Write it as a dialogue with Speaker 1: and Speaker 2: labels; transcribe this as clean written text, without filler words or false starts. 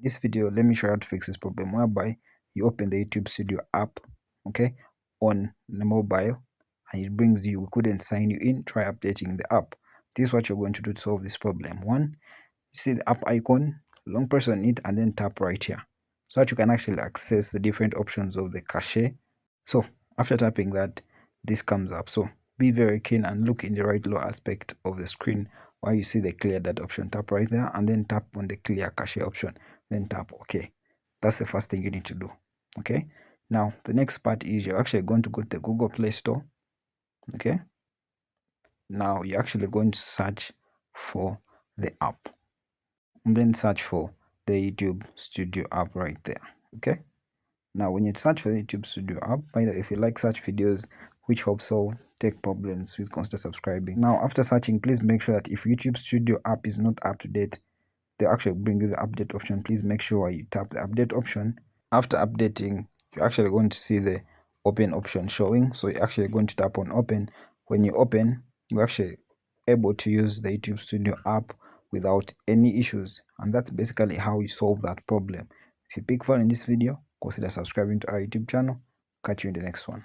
Speaker 1: This video, let me show you how to fix this problem whereby you open the YouTube Studio app, okay, on the mobile, and it brings you, we couldn't sign you in, try updating the app. This is what you're going to do to solve this problem. One, you see the app icon, long press on it and then tap right here so that you can actually access the different options of the cache. So after tapping that, this comes up. So be very keen and look in the right lower aspect of the screen where you see the clear data option. Tap right there and then tap on the clear cache option, then tap OK. That's the first thing you need to do. Okay, now the next part is you're actually going to go to the Google Play Store. Okay, now you're actually going to search for the app and then search for the YouTube Studio app right there. Okay, now when you search for the YouTube Studio app, by the way, if you like such videos which help solve tech problems, please consider subscribing. Now after searching, please make sure that if YouTube Studio app is not up to date, they actually bring you the update option. Please make sure you tap the update option. After updating, you're actually going to see the open option showing, so you're actually going to tap on open. When you open, you're actually able to use the YouTube Studio app without any issues, and that's basically how you solve that problem. If you pick fun in this video, consider subscribing to our YouTube channel. Catch you in the next one.